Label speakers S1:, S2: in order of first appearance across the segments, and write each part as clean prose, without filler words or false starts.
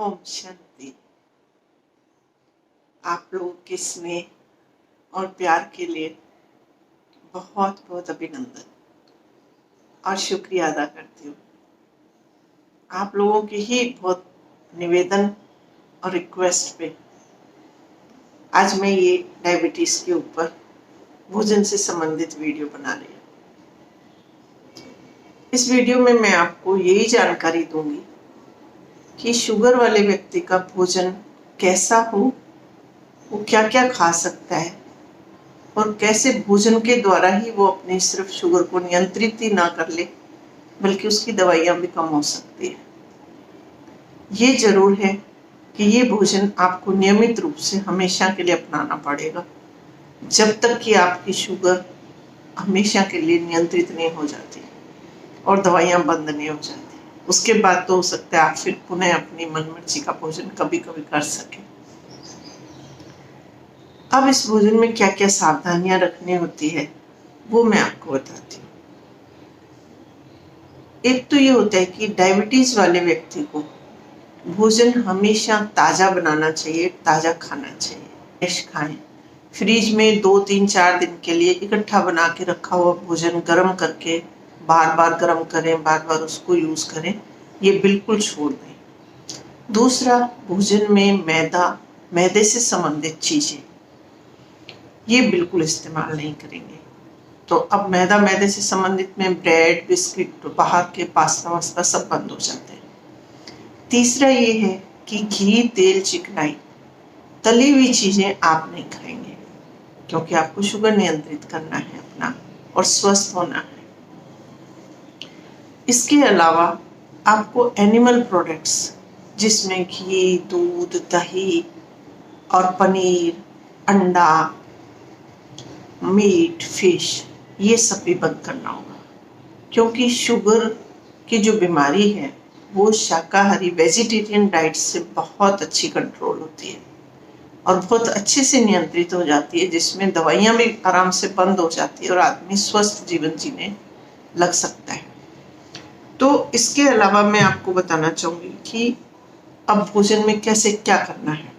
S1: ओम शांति। आप लोगों के स्नेह और प्यार के लिए बहुत बहुत अभिनंदन और शुक्रिया अदा करती हूँ। आप लोगों के ही बहुत निवेदन और रिक्वेस्ट पे आज मैं ये डायबिटीज के ऊपर भोजन से संबंधित वीडियो बना रही हूँ। इस वीडियो में मैं आपको यही जानकारी दूंगी कि शुगर वाले व्यक्ति का भोजन कैसा हो, वो क्या क्या खा सकता है और कैसे भोजन के द्वारा ही वो अपनी सिर्फ शुगर को नियंत्रित ही ना कर ले बल्कि उसकी दवाइयाँ भी कम हो सकती है। ये जरूर है कि ये भोजन आपको नियमित रूप से हमेशा के लिए अपनाना पड़ेगा जब तक कि आपकी शुगर हमेशा के लिए नियंत्रित नहीं हो जाती और दवाइयाँ बंद नहीं हो जाती। उसके बाद तो हो सकता है आप फिर पुनः अपनी मनमर्जी का भोजन कभी कभी कर सकें। अब इस भोजन में क्या क्या सावधानियां रखनी होती है वो मैं आपको बताती हूँ। एक तो ये होता है कि डायबिटीज वाले व्यक्ति को भोजन हमेशा ताज़ा बनाना चाहिए, ताज़ा खाना चाहिए। फ्रेश खाएं। फ्रिज में 2-3-4 दिन के लिए इकट्ठा बना के रखा हुआ भोजन गर्म करके बार बार गर्म करें, बार बार उसको यूज़ करें, ये बिल्कुल छोड़ दें। दूसरा, भोजन में मैदे से संबंधित चीज़ें ये बिल्कुल इस्तेमाल नहीं करेंगे। तो अब मैदे से संबंधित में ब्रेड, बिस्किट, बाहर के पास्ता वास्ता सब बंद हो जाते हैं। तीसरा ये है कि घी, तेल, चिकनाई, तली हुई चीजें आप नहीं खाएंगे क्योंकि आपको शुगर नियंत्रित करना है अपना और स्वस्थ होना है। इसके अलावा आपको एनिमल प्रोडक्ट्स जिसमें घी, दूध, दही और पनीर, अंडा, मीट, फिश, ये सब भी बंद करना होगा क्योंकि शुगर की जो बीमारी है वो शाकाहारी वेजिटेरियन डाइट से बहुत अच्छी कंट्रोल होती है और बहुत अच्छे से नियंत्रित हो जाती है, जिसमें दवाइयाँ भी आराम से बंद हो जाती है और आदमी स्वस्थ जीवन जीने लग सकता है। तो इसके अलावा मैं आपको बताना चाहूँगी कि अब भोजन में कैसे क्या करना है।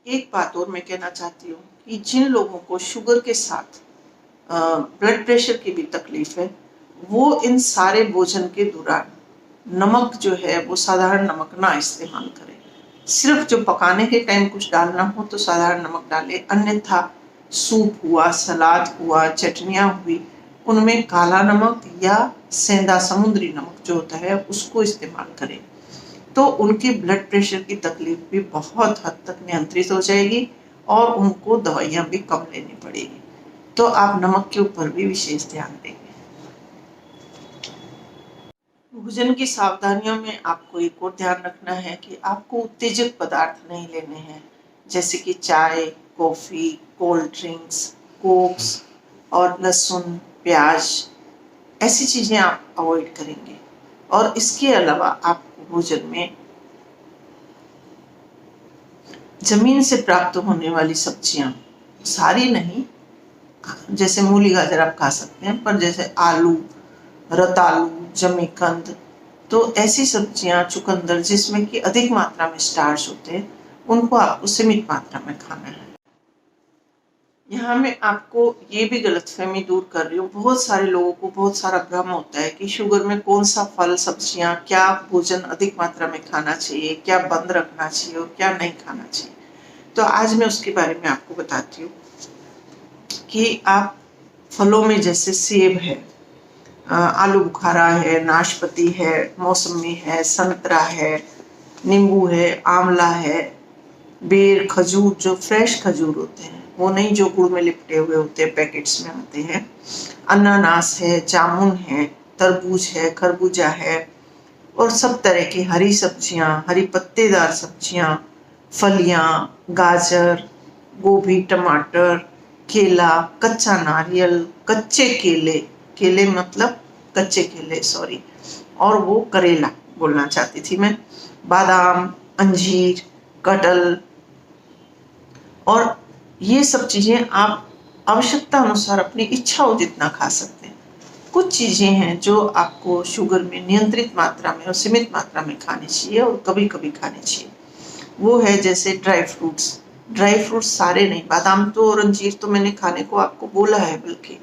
S1: एक बात और मैं कहना चाहती हूँ कि जिन लोगों को शुगर के साथ ब्लड प्रेशर की भी तकलीफ है वो इन सारे भोजन के दौरान नमक जो है वो साधारण नमक ना इस्तेमाल करें। सिर्फ जो पकाने के टाइम कुछ डालना हो तो साधारण नमक डालें, अन्यथा सूप हुआ, सलाद हुआ, चटनियाँ हुई, उनमें काला नमक या सेंधा समुद्री नमक जो होता है उसको इस्तेमाल करें। तो उनकी ब्लड प्रेशर की तकलीफ भी बहुत हद तक नियंत्रित हो जाएगी और उनको दवाइयाँ भी कम लेनी पड़ेगी। तो आप नमक के ऊपर भी विशेष ध्यान देंगे। भोजन की सावधानियों में आपको एक और ध्यान रखना है कि आपको उत्तेजक पदार्थ नहीं लेने हैं, जैसे कि चाय, कॉफ़ी, कोल्ड ड्रिंक्स, कोक्स और लहसुन, प्याज, ऐसी चीज़ें आप अवॉइड करेंगे। और इसके अलावा आपको भोजन में जमीन से प्राप्त होने वाली सब्जियां, सारी नहीं, जैसे मूली गाजर आप खा सकते हैं, पर जैसे आलू, रतालू, जमीकंद, तो ऐसी सब्जियां, चुकंदर जिसमें कि अधिक मात्रा में स्टार्च होते हैं, उनको आपको सीमित मात्रा में खाना है। यहाँ मैं आपको ये भी गलतफहमी दूर कर रही हूँ। बहुत सारे लोगों को बहुत सारा भ्रम होता है कि शुगर में कौन सा फल, सब्जियाँ, क्या भोजन अधिक मात्रा में खाना चाहिए, क्या बंद रखना चाहिए और क्या नहीं खाना चाहिए। तो आज मैं उसके बारे में आपको बताती हूँ कि आप फलों में जैसे सेब है, आलू बुखारा है, नाशपाती है, मौसमी है, संतरा है, नींबू है, आंवला है, बेर, खजूर, जो फ्रेश खजूर होते हैं, वो नहीं जो गुड़ में लिपटे हुए होते हैं, पैकेट्स में आते हैं, अनानास है, जामुन है, तरबूज है, खरबूजा है और सब तरह की हरी सब्जियां, हरी पत्तेदार सब्जियां, फलियां, गाजर, गोभी, टमाटर, केला, कच्चा नारियल, कच्चे केले, केले मतलब कच्चे केले, सॉरी, और वो करेला बोलना चाहती थी मैं, बादाम, अंजीर, कटहल, और ये सब चीज़ें आप आवश्यकता अनुसार अपनी इच्छा हो जितना खा सकते हैं। कुछ चीज़ें हैं जो आपको शुगर में नियंत्रित मात्रा में और सीमित मात्रा में खानी चाहिए और कभी कभी खानी चाहिए। वो है जैसे ड्राई फ्रूट्स सारे नहीं, बादाम तो और अंजीर तो मैंने खाने को आपको बोला है, बल्कि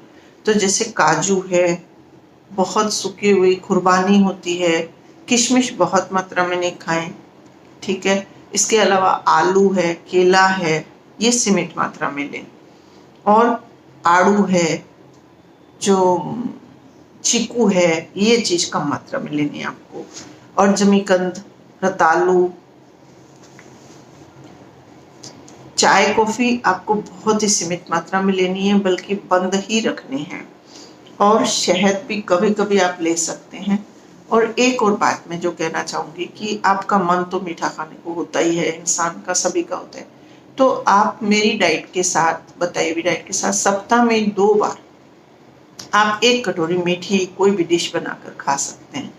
S1: तो जैसे काजू है, बहुत सूखी हुई खुरबानी होती है, किशमिश बहुत मात्रा में नहीं खाएं, ठीक है। इसके अलावा आलू है, केला है, ये सीमित मात्रा में लें। और आड़ू है, जो चीकू है, ये चीज कम मात्रा में लेनी है आपको। और जमीकंद, रतालू, चाय कॉफी आपको बहुत ही सीमित मात्रा में लेनी है, बल्कि बंद ही रखने हैं। और शहद भी कभी कभी आप ले सकते हैं। और एक और बात मैं जो कहना चाहूंगी कि आपका मन तो मीठा खाने को होता ही है, इंसान का, सभी का होता है। तो आप मेरी डाइट के साथ, बताई हुई डाइट के साथ, सप्ताह में 2 बार आप 1 कटोरी मीठी कोई भी डिश बनाकर खा सकते हैं।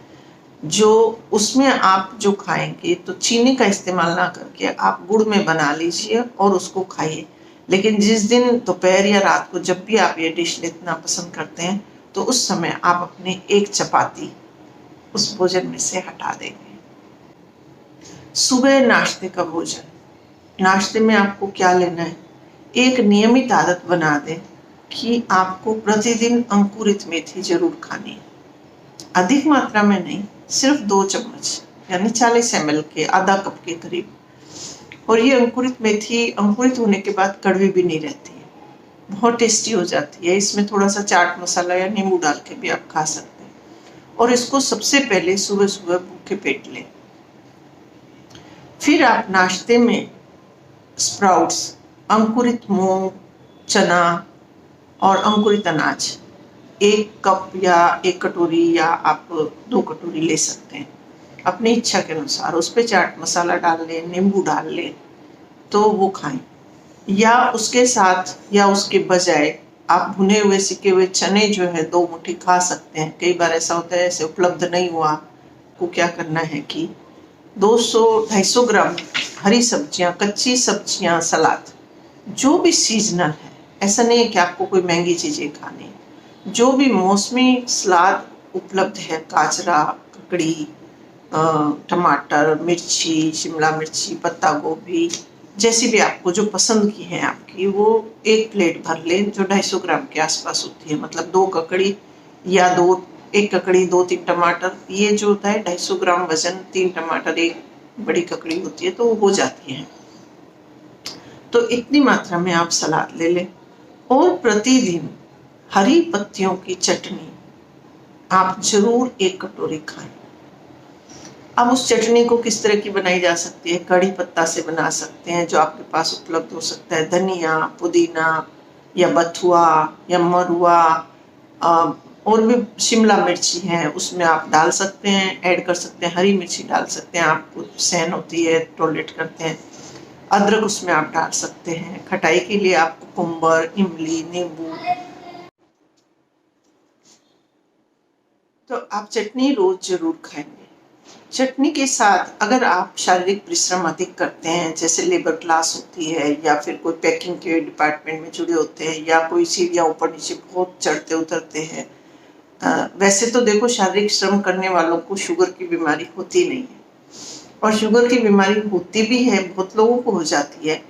S1: जो उसमें आप जो खाएंगे तो चीनी का इस्तेमाल ना करके आप गुड़ में बना लीजिए और उसको खाइए। लेकिन जिस दिन दोपहर या रात को जब भी आप ये डिश लेना पसंद करते हैं, तो उस समय आप अपनी 1 चपाती उस भोजन में से हटा देंगे। सुबह नाश्ते का भोजन, नाश्ते में आपको क्या लेना है? एक नियमित आदत बना दें कि आपको प्रतिदिन अंकुरित मेथी जरूर खानी है। अधिक मात्रा में नहीं, सिर्फ 2 चम्मच, यानी 40 ml के, आधा कप के करीब। और ये अंकुरित मेथी अंकुरित होने के बाद कड़वी भी नहीं रहती है, बहुत टेस्टी हो जाती है। इसमें थोड़ा सा चाट मसाला या नींबू डाल के भी आप खा सकते हैं। और इसको सबसे पहले सुबह सुबह भूखे पेट लें। फिर आप नाश्ते में स्प्राउट्स, अंकुरित मूंग, चना और अंकुरित अनाज 1 कप या 1 कटोरी या आप 2 कटोरी ले सकते हैं अपनी इच्छा के अनुसार। उस पर चाट मसाला डाल लें, नींबू डाल लें, तो वो खाएं। या उसके साथ या उसके बजाय आप भुने हुए सिके हुए चने जो है 2 मुट्ठी खा सकते हैं। कई बार ऐसा होता है ऐसे उपलब्ध नहीं हुआ, को क्या करना है कि 200-250 ग्राम हरी सब्जियां, कच्ची सब्जियां, सलाद, जो भी सीजनल है, ऐसा नहीं है कि आपको कोई महंगी चीजें खानी है, जो भी मौसमी सलाद उपलब्ध है, गाजरा, ककड़ी, टमाटर, मिर्ची, शिमला मिर्ची, पत्ता गोभी, जैसी भी आपको जो पसंद की है आपकी, वो 1 प्लेट भर लें, जो 250 ग्राम के आसपास होती है। मतलब 2 ककड़ी या 1 ककड़ी, 2-3 टमाटर, ये जो होता है 250 ग्राम वजन, 3 टमाटर, 1 बड़ी ककड़ी होती है, तो वो हो जाती है। तो इतनी मात्रा में आप सलाद ले लें। और प्रतिदिन हरी पत्तियों की चटनी आप जरूर 1 कटोरी खाएं। अब उस चटनी को किस तरह की बनाई जा सकती है? कड़ी पत्ता से बना सकते हैं, जो आपके पास उपलब्ध हो सकता है, धनिया, पुदीना या बथुआ या मरुआ, और भी शिमला मिर्ची है, उसमें आप डाल सकते हैं, ऐड कर सकते हैं। हरी मिर्ची डाल सकते हैं, आपको सहन होती है, टॉलरेट करते हैं। अदरक उसमें आप डाल सकते हैं। खटाई के लिए आप कुकुम्बर, इमली, नींबू, तो आप चटनी रोज जरूर खाएंगे। चटनी के साथ अगर आप शारीरिक परिश्रम अधिक करते हैं, जैसे लेबर क्लास होती है, या फिर कोई पैकिंग के डिपार्टमेंट में जुड़े होते हैं, या कोई सीढ़ियाँ ऊपर नीचे बहुत चढ़ते उतरते हैं, वैसे तो देखो शारीरिक श्रम करने वालों को शुगर की बीमारी होती नहीं है। और शुगर की बीमारी होती भी है, बहुत लोगों को हो जाती है,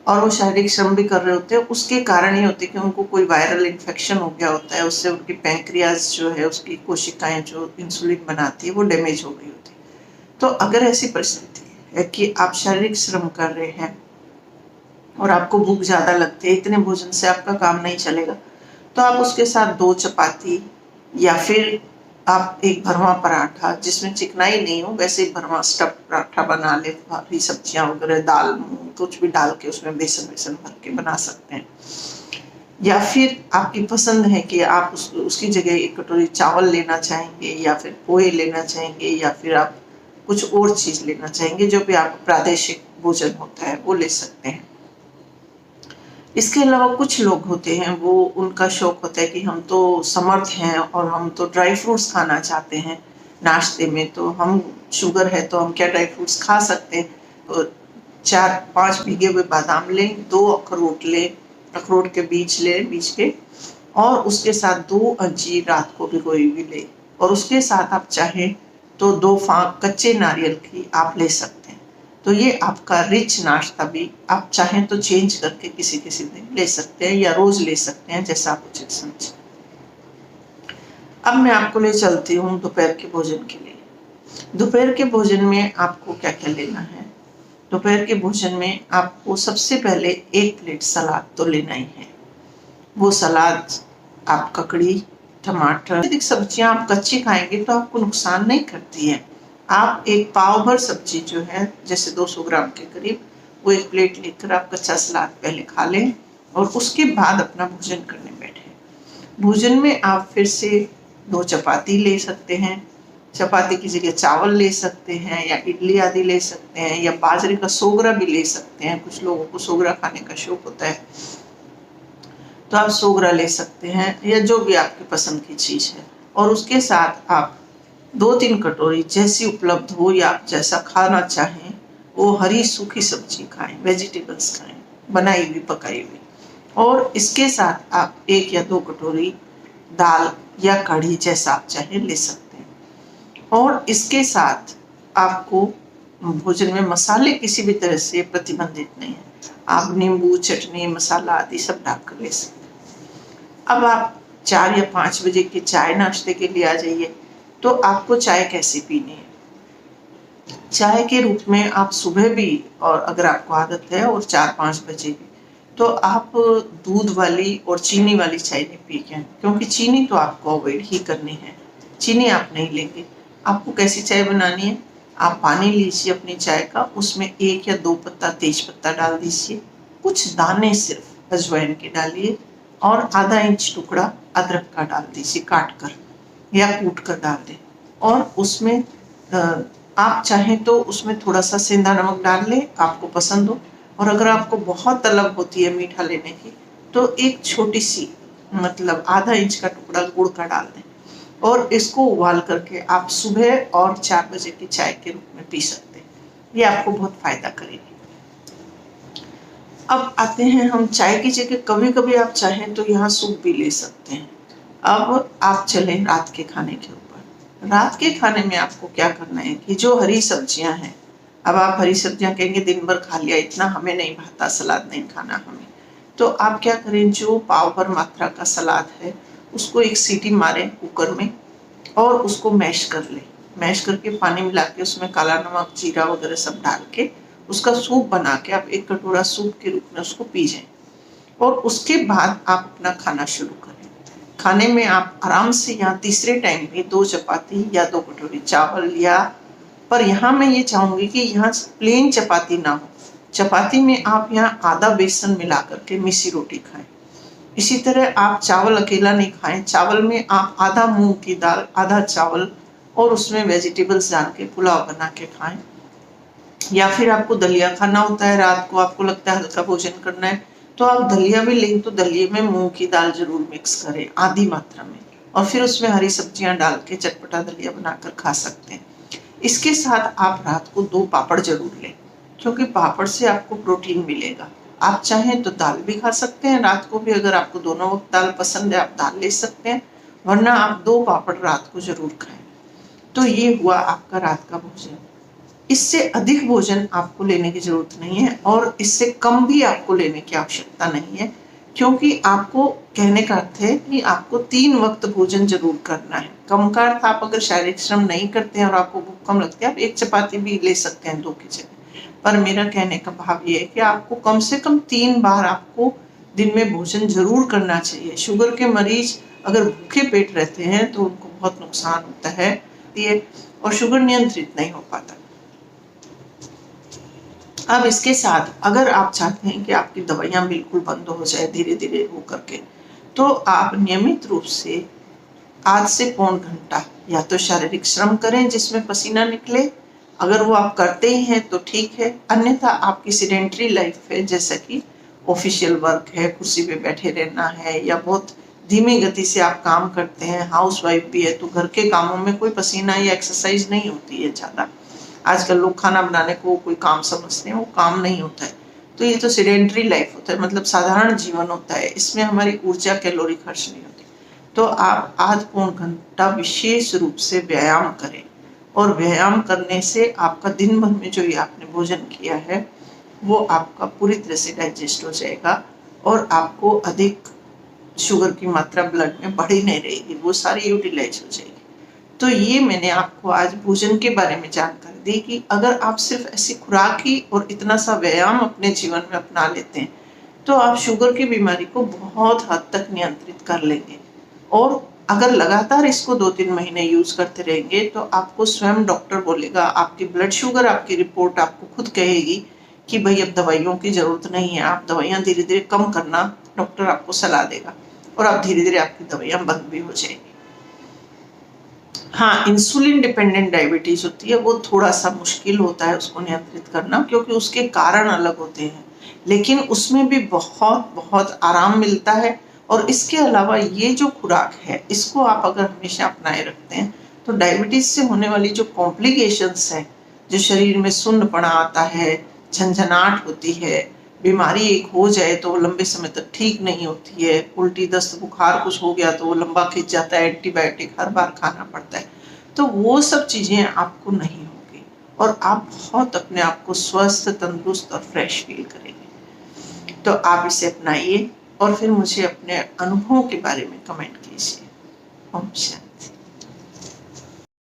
S1: और वो शारीरिक श्रम भी कर रहे होते हैं। उसके कारण ये होते हैं कि उनको कोई वायरल इन्फेक्शन हो गया होता है, उससे उनकी पैंक्रियाज जो है, उसकी कोशिकाएं जो इंसुलिन बनाती है, वो डैमेज हो गई होती है। तो अगर ऐसी परिस्थिति है कि आप शारीरिक श्रम कर रहे हैं और आपको भूख ज़्यादा लगती है, इतने भोजन से आपका काम नहीं चलेगा, तो आप उसके साथ 2 चपाती या फिर आप 1 भरवा पराठा, जिसमें चिकनाई नहीं हो, वैसे ही भरवा स्टफ पराठा बना ले, हरी सब्जियां वगैरह, दाल, मूंग, कुछ भी डाल के उसमें बेसन भर के बना सकते हैं। या फिर आपकी पसंद है कि आप उसकी जगह 1 कटोरी चावल लेना चाहेंगे, या फिर पोहे लेना चाहेंगे, या फिर आप कुछ और चीज लेना चाहेंगे, जो भी आप प्रादेशिक भोजन होता है वो ले सकते हैं। इसके अलावा कुछ लोग होते हैं, वो उनका शौक होता है कि हम तो समर्थ हैं और हम तो ड्राई फ्रूट्स खाना चाहते हैं नाश्ते में, तो हम शुगर है तो हम क्या ड्राई फ्रूट्स खा सकते हैं। तो 4-5 भीगे हुए बादाम लें, 2 अखरोट लें, अखरोट के बीज लें, बीज के, और उसके साथ 2 अंजीर रात को भिगोई हुई ले, और उसके साथ आप चाहें तो 2 फांक कच्चे नारियल की आप ले सकते हैं। तो ये आपका रिच नाश्ता भी आप चाहें तो चेंज करके किसी किसी दिन ले सकते हैं या रोज ले सकते हैं, जैसा आप उचित समझें। अब मैं आपको ले चलती हूँ दोपहर के भोजन के लिए। दोपहर के भोजन में आपको क्या क्या लेना है। दोपहर के भोजन में आपको सबसे पहले 1 प्लेट सलाद तो लेना ही है। वो सलाद आप ककड़ी, टमाटर, अधिक सब्जियां आप कच्ची खाएंगे तो आपको नुकसान नहीं करती है। आप एक पाव भर सब्जी जो है, जैसे 200 ग्राम के करीब, वो 1 प्लेट लेकर आप कच्चा सलाद पहले खा लें और उसके बाद अपना भोजन करने बैठे। भोजन में आप फिर से 2 चपाती ले सकते हैं। चपाती की जगह चावल ले सकते हैं या इडली आदि ले सकते हैं, या बाजरे का सोगरा भी ले सकते हैं। कुछ लोगों को सोगरा खाने का शौक होता है तो आप सोगरा ले सकते हैं, या जो भी आपकी पसंद की चीज़ है। और उसके साथ आप 2-3 कटोरी जैसी उपलब्ध हो या आप जैसा खाना चाहें वो हरी सूखी सब्जी खाएं, वेजिटेबल्स खाएं, बनाई हुई पकाई हुई। और इसके साथ आप 1 या 2 कटोरी दाल या कढ़ी जैसा आप चाहें ले सकते हैं। और इसके साथ आपको भोजन में मसाले किसी भी तरह से प्रतिबंधित नहीं है। आप नींबू, चटनी, मसाला आदि सब डालकर ले सकते हैं। अब आप 4 या 5 बजे के चाय नाश्ते के लिए आ जाइए। तो आपको चाय कैसे पीनी है। चाय के रूप में आप सुबह भी, और अगर आपको आदत है, और 4-5 बजे भी, तो आप दूध वाली और चीनी वाली चाय नहीं पिएं, क्योंकि चीनी तो आपको अवॉइड ही करनी है। चीनी आप नहीं लेंगे। आपको कैसी चाय बनानी है, आप पानी लीजिए अपनी चाय का, उसमें 1 या 2 पत्ता तेज पत्ता डाल दीजिए, कुछ दाने सिर्फ अजवाइन के डालिए, और आधा इंच टुकड़ा अदरक का डाल दीजिए, काट कर या कूट कर डाल दें। और उसमें आप चाहें तो उसमें थोड़ा सा सेंधा नमक डाल लें, आपको पसंद हो। और अगर आपको बहुत तलब होती है मीठा लेने की, तो एक छोटी सी, मतलब आधा इंच का टुकड़ा गुड़ का डाल दें, और इसको उबाल करके आप सुबह और 4 बजे की चाय के रूप में पी सकते हैं। ये आपको बहुत फायदा करेगी। अब आते हैं हम चाय की जगह, कभी कभी आप चाहें तो यहाँ सूप भी ले सकते हैं। अब आप चलें रात के खाने के ऊपर। रात के खाने में आपको क्या करना है कि जो हरी सब्जियां हैं, अब आप हरी सब्जियां कहेंगे दिन भर खा लिया, इतना हमें नहीं भाता, सलाद नहीं खाना हमें, तो आप क्या करें, जो पाव भर मात्रा का सलाद है उसको 1 सीटी मारें कुकर में, और उसको मैश कर लें। मैश करके पानी मिला के उसमें काला नमक, जीरा वगैरह सब डाल के उसका सूप बना के आप 1 कटोरा सूप के रूप में उसको पी जाएं। और उसके बाद आप अपना खाना शुरू करें। खाने में आप आराम से यहाँ तीसरे टाइम भी 2 चपाती या 2 कटोरी चावल, या पर यहाँ मैं ये चाहूँगी कि यहाँ प्लेन चपाती ना हो। चपाती में आप यहाँ आधा बेसन मिला करके मिसी रोटी खाएं। इसी तरह आप चावल अकेला नहीं खाएं। चावल में आप आधा मूंग की दाल, आधा चावल, और उसमें वेजिटेबल्स डाल के पुलाव बना के खाएं। या फिर आपको दलिया खाना होता है, रात को आपको लगता है हल्का भोजन करना है, तो आप दलिया भी लें, तो दलिये में मूंग की दाल जरूर मिक्स करें आधी मात्रा में, और फिर उसमें हरी सब्जियां डाल के चटपटा दलिया बनाकर खा सकते हैं। इसके साथ आप रात को 2 पापड़ जरूर लें, क्योंकि पापड़ से आपको प्रोटीन मिलेगा। आप चाहें तो दाल भी खा सकते हैं रात को भी, अगर आपको दोनों वक्त दाल पसंद है आप दाल ले सकते हैं, वरना आप 2 पापड़ रात को जरूर खाएं। तो ये हुआ आपका रात का भोजन। इससे अधिक भोजन आपको लेने की जरूरत नहीं है, और इससे कम भी आपको लेने की आवश्यकता नहीं है, क्योंकि आपको कहने का अर्थ है कि आपको 3 वक्त भोजन जरूर करना है। कम का अर्थ, आप अगर शारीरिक श्रम नहीं करते हैं और आपको भूख कम लगती है, आप 1 चपाती भी ले सकते हैं 2 की जगह। पर मेरा कहने का भाव ये है कि आपको कम से कम 3 बार आपको दिन में भोजन जरूर करना चाहिए। शुगर के मरीज अगर भूखे पेट रहते हैं तो उनको बहुत नुकसान होता है, और शुगर नियंत्रित नहीं हो पाता। अब इसके साथ अगर आप चाहते हैं कि आपकी दवाइयाँ बिल्कुल बंद हो जाए धीरे धीरे हो करके, तो आप नियमित रूप से आध से पौन घंटा या तो शारीरिक श्रम करें जिसमें पसीना निकले। अगर वो आप करते ही हैं तो ठीक है, अन्यथा आपकी सीडेंटरी लाइफ है, जैसा कि ऑफिशियल वर्क है, कुर्सी पे बैठे रहना है, या बहुत धीमी गति से आप काम करते हैं, हाउस वाइफ भी है, तो घर के कामों में कोई पसीना या एक्सरसाइज नहीं होती है ज़्यादा। आजकल लोग खाना बनाने को कोई काम समझते हैं, वो काम नहीं होता है। तो ये तो सेडेंटरी लाइफ होता है, मतलब साधारण जीवन होता है, इसमें हमारी ऊर्जा कैलोरी खर्च नहीं होती। तो आप आध पौन घंटा विशेष रूप से व्यायाम करें, और व्यायाम करने से आपका दिन भर में जो ये आपने भोजन किया है वो आपका पूरी तरह से डाइजेस्ट हो जाएगा, और आपको अधिक शुगर की मात्रा ब्लड में बढ़ी नहीं रहेगी, वो सारी यूटिलाइज हो जाएगी। तो ये मैंने आपको आज भोजन के बारे में जानकारी दी कि अगर आप सिर्फ ऐसी खुराक ही और इतना सा व्यायाम अपने जीवन में अपना लेते हैं तो आप शुगर की बीमारी को बहुत हद तक नियंत्रित कर लेंगे। और अगर लगातार इसको 2-3 महीने यूज करते रहेंगे तो आपको स्वयं डॉक्टर बोलेगा, आपकी ब्लड शुगर, आपकी रिपोर्ट आपको खुद कहेगी कि भाई अब दवाइयों की जरूरत नहीं है, आप दवाइयाँ धीरे धीरे कम करना, डॉक्टर आपको सलाह देगा, और आप धीरे धीरे आपकी दवाइयाँ बंद भी हो जाएगी। हाँ, इंसुलिन डिपेंडेंट डायबिटीज होती है, वो थोड़ा सा मुश्किल होता है उसको नियंत्रित करना, क्योंकि उसके कारण अलग होते हैं, लेकिन उसमें भी बहुत बहुत आराम मिलता है। और इसके अलावा ये जो खुराक है इसको आप अगर हमेशा अपनाए रखते हैं तो डायबिटीज से होने वाली जो कॉम्प्लिकेशंस है, जो शरीर में सुन्नपना आता है, झंझनाहट होती है, बीमारी एक हो जाए तो वो लंबे समय तक ठीक नहीं होती है, उल्टी दस्त बुखार कुछ हो गया तो वो लंबा खिंच जाता है, एंटीबायोटिक हर बार खाना पड़ता है, तो वो सब चीजें आपको नहीं होगी और आप बहुत अपने आप को स्वस्थ, तंदुरुस्त और फ्रेश फील करेंगे। तो आप इसे अपनाइए और फिर मुझे अपने अनुभवों के बारे में कमेंट कीजिए। ओम शांति।